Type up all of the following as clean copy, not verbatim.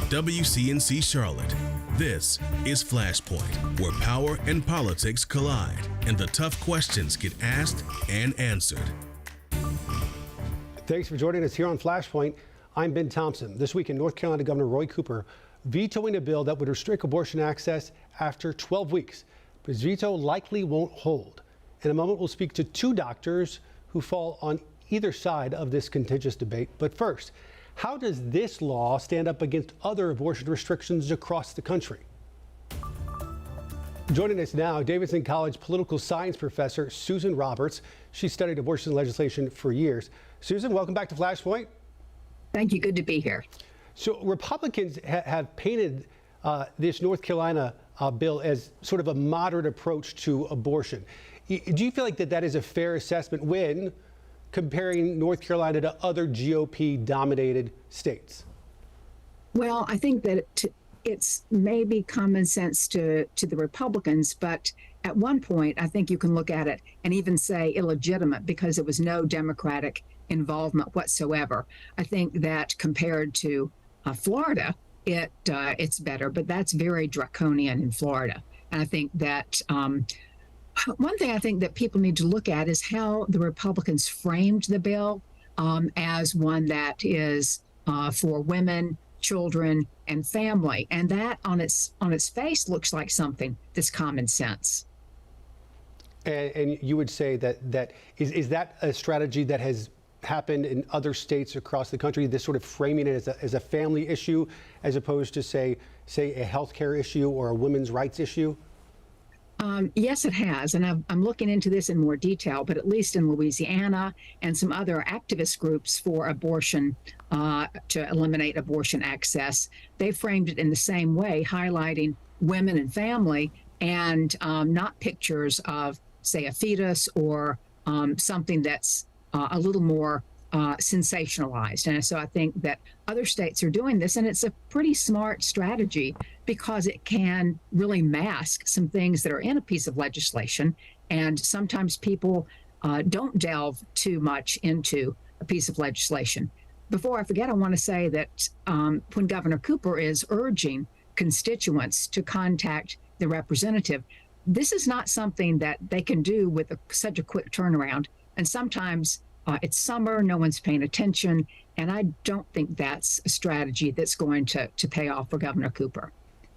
WCNC Charlotte. This is Flashpoint, where power and politics collide and the tough questions get asked and answered. Thanks for joining us here on Flashpoint. I'm Ben Thompson. This week in North Carolina, Governor Roy Cooper vetoing a bill that would restrict abortion access after 12 weeks. But his veto likely won't hold. In a moment, we'll speak to two doctors who fall on either side of this contentious debate. But first, how does this law stand up against other abortion restrictions across the country? Joining us now, Davidson College political science professor Susan Roberts. She studied abortion legislation for years. Susan, welcome back to Flashpoint. Thank you. Good to be here. So Republicans have painted this North Carolina bill as sort of a moderate approach to abortion. Do you feel like that is a fair assessment when comparing North Carolina to other GOP-dominated states? Well, I think that it's maybe common sense to the Republicans, but at one point, I think you can look at it and even say illegitimate because there was no Democratic involvement whatsoever. I think that compared to Florida, it's better, but that's very draconian in Florida. And I think that one thing I think that people need to look at is how the Republicans framed the bill as one that is for women, children, and family, and that on its face looks like something that's common sense. And you would say that is that a strategy that has happened in other states across the country, this sort of framing it as a family issue as opposed to say a healthcare issue or a women's rights issue? Yes, it has. And I'm looking into this in more detail, but at least in Louisiana and some other activist groups for abortion, to eliminate abortion access, they framed it in the same way, highlighting women and family and not pictures of, say, a fetus or something that's a little more sensationalized. And so I think that other states are doing this, and it's a pretty smart strategy because it can really mask some things that are in a piece of legislation. And sometimes people don't delve too much into a piece of legislation. Before I forget, I want to say that when Governor Cooper is urging constituents to contact the representative, this is not something that they can do with such a quick turnaround. And sometimes it's summer, no one's paying attention, and I don't think that's a strategy that's going to pay off for Governor Cooper.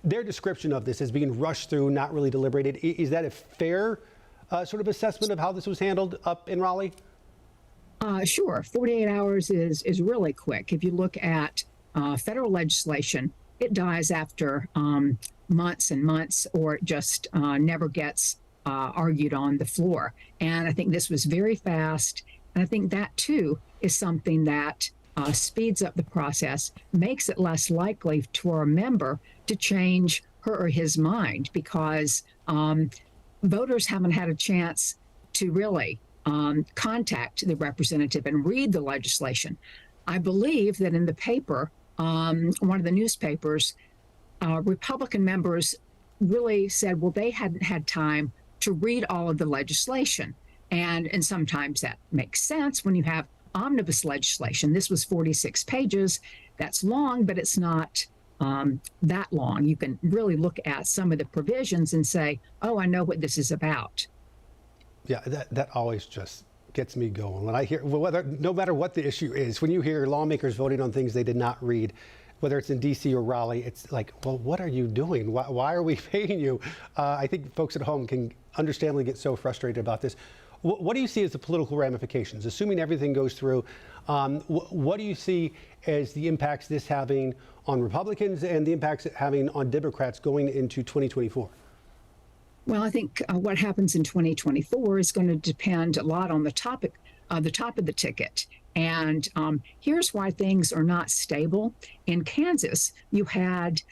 Their description of this as being rushed through, not really deliberated, is that a fair sort of assessment of how this was handled up in Raleigh? Sure. 48 hours is really quick. If you look at federal legislation, it dies after months and months, or it just never gets argued on the floor. And I think this was very fast. And I think that, too, is something that speeds up the process, makes it less likely for a member to change her or his mind because voters haven't had a chance to really contact the representative and read the legislation. I believe that in the paper, one of the newspapers, Republican members really said, well, they hadn't had time to read all of the legislation. And sometimes that makes sense when you have omnibus legislation. This was 46 pages. That's long, but it's not that long. You can really look at some of the provisions and say, oh, I know what this is about. Yeah, that always just gets me going. When I hear, no matter what the issue is, when you hear lawmakers voting on things they did not read, whether it's in D.C. or Raleigh, it's like, well, what are you doing? Why are we paying you? I think folks at home can understandably get so frustrated about this. What do you see as the political ramifications? Assuming everything goes through, what do you see as the impacts this having on Republicans and the impacts it having on Democrats going into 2024? Well, I think what happens in 2024 is going to depend a lot on the top of the ticket. And here's why things are not stable. In Kansas, you had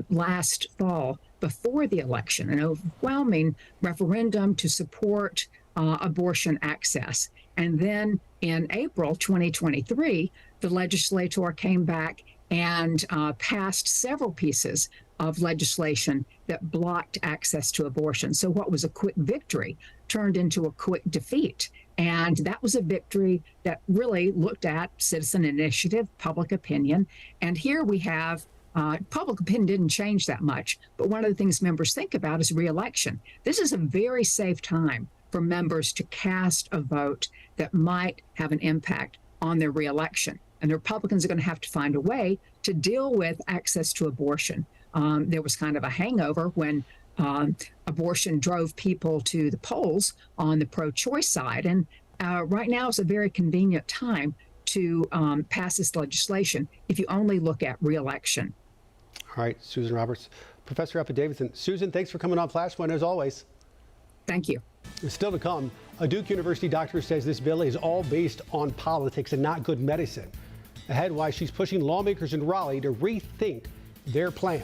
last fall, before the election, an overwhelming referendum to support abortion access. And then in April 2023, the legislature came back and passed several pieces of legislation that blocked access to abortion. So what was a quick victory turned into a quick defeat. And that was a victory that really looked at citizen initiative, public opinion. And here we have Public opinion didn't change that much, but one of the things members think about is reelection. This is a very safe time for members to cast a vote that might have an impact on their reelection. And the Republicans are going to have to find a way to deal with access to abortion. There was kind of a hangover when abortion drove people to the polls on the pro-choice side. And right now is a very convenient time to pass this legislation if you only look at reelection. All right, Susan Roberts. Professor Davidson. Susan, thanks for coming on Flashpoint as always. Thank you. Still to come, a Duke University doctor says this bill is all based on politics and not good medicine. Ahead, why she's pushing lawmakers in Raleigh to rethink their plan.